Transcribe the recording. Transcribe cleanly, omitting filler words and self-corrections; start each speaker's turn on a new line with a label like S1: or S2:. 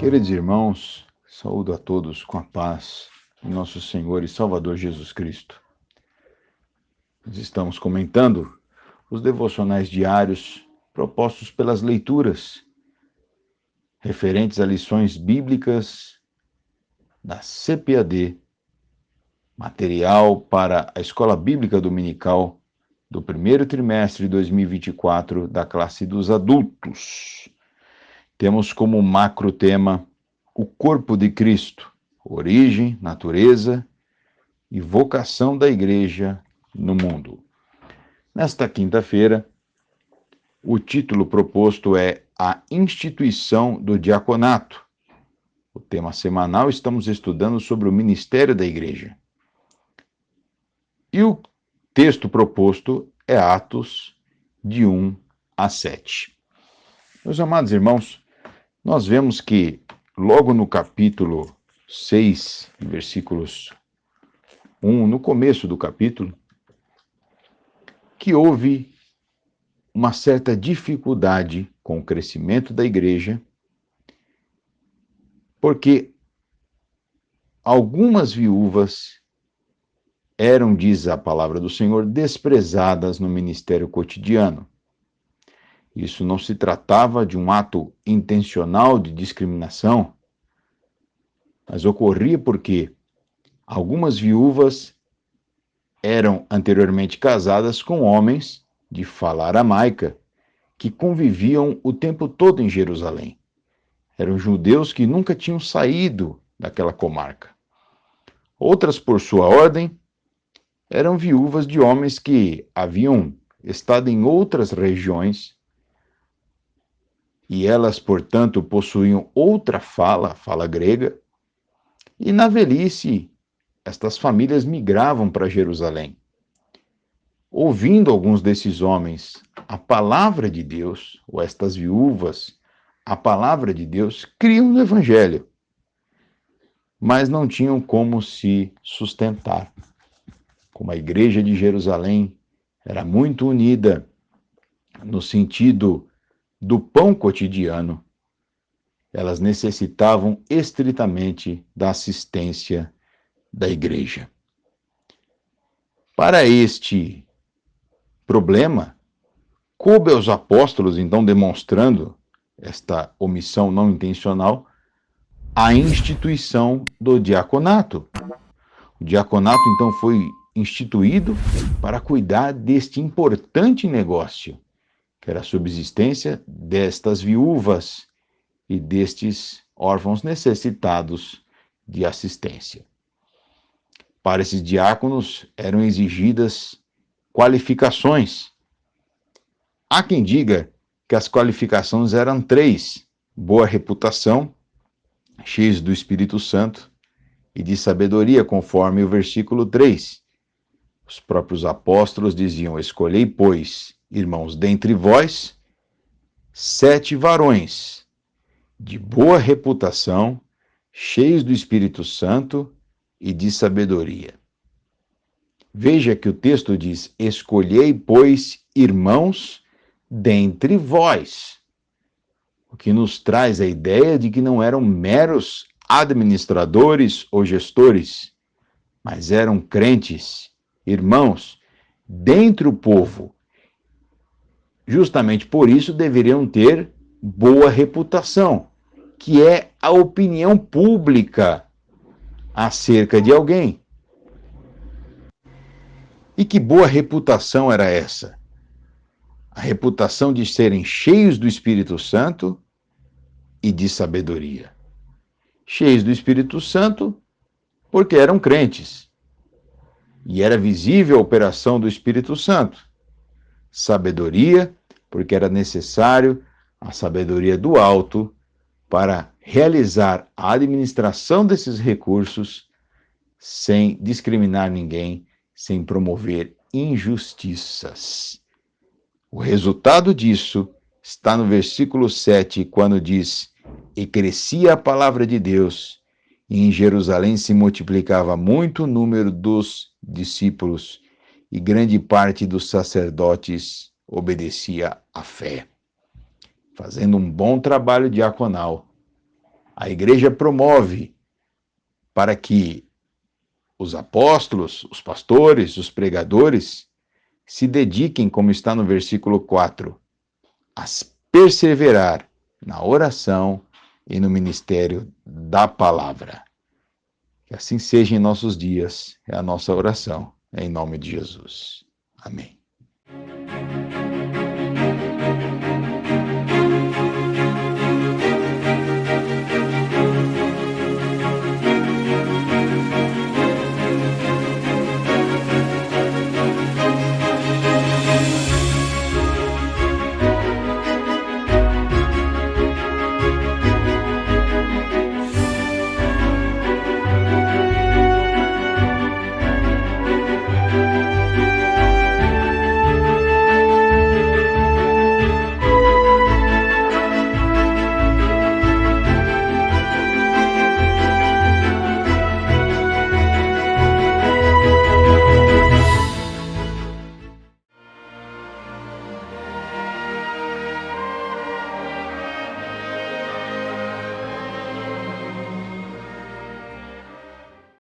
S1: Queridos irmãos, saúdo a todos com a paz de nosso Senhor e Salvador Jesus Cristo. Nós estamos comentando os devocionais diários propostos pelas leituras referentes a lições bíblicas da CPAD, material para a Escola Bíblica Dominical do primeiro trimestre de 2024 da classe dos adultos. Temos como macro tema o corpo de Cristo, origem, natureza e vocação da igreja no mundo. Nesta quinta-feira, o título proposto é A Instituição do Diaconato. O tema semanal estamos estudando sobre o ministério da igreja. E o texto proposto é Atos de 1 a 7. Meus amados irmãos, nós vemos que logo no capítulo 6, versículos 1, no começo do capítulo, que houve uma certa dificuldade com o crescimento da igreja, porque algumas viúvas eram, diz a palavra do Senhor, desprezadas no ministério cotidiano. Isso não se tratava de um ato intencional de discriminação, mas ocorria porque algumas viúvas eram anteriormente casadas com homens de fala aramaica que conviviam o tempo todo em Jerusalém. Eram judeus que nunca tinham saído daquela comarca. Outras, por sua ordem, eram viúvas de homens que haviam estado em outras regiões e elas, portanto, possuíam outra fala grega, e na velhice estas famílias migravam para Jerusalém. Ouvindo alguns desses homens a palavra de Deus, ou estas viúvas, a palavra de Deus, criam no evangelho, mas não tinham como se sustentar. Como a igreja de Jerusalém era muito unida no sentido do pão cotidiano, elas necessitavam estritamente da assistência da igreja. Para este problema, coube aos apóstolos, então, demonstrando esta omissão não intencional, a instituição do diaconato. O diaconato, então, foi instituído para cuidar deste importante negócio, que era a subsistência destas viúvas e destes órfãos necessitados de assistência. Para esses diáconos eram exigidas qualificações. Há quem diga que as qualificações eram 3: boa reputação, cheios do Espírito Santo e de sabedoria, conforme o versículo 3. Os próprios apóstolos diziam: escolhei, pois, irmãos, dentre vós, 7 varões de boa reputação, cheios do Espírito Santo e de sabedoria. Veja que o texto diz: escolhei, pois, irmãos, dentre vós. O que nos traz a ideia de que não eram meros administradores ou gestores, mas eram crentes, irmãos, dentre o povo. Justamente por isso deveriam ter boa reputação, que é a opinião pública acerca de alguém. E que boa reputação era essa? A reputação de serem cheios do Espírito Santo e de sabedoria. Cheios do Espírito Santo porque eram crentes e era visível a operação do Espírito Santo. Sabedoria, porque era necessário a sabedoria do alto para realizar a administração desses recursos sem discriminar ninguém, sem promover injustiças. O resultado disso está no versículo 7, quando diz: e crescia a palavra de Deus, e em Jerusalém se multiplicava muito o número dos discípulos, e grande parte dos sacerdotes obedecia à fé. Fazendo um bom trabalho diaconal, A igreja promove para que os apóstolos, os pastores, os pregadores se dediquem, como está no versículo 4, a perseverar na oração e no ministério da palavra. Que assim seja em nossos dias, é a nossa oração, em nome de Jesus. Amém.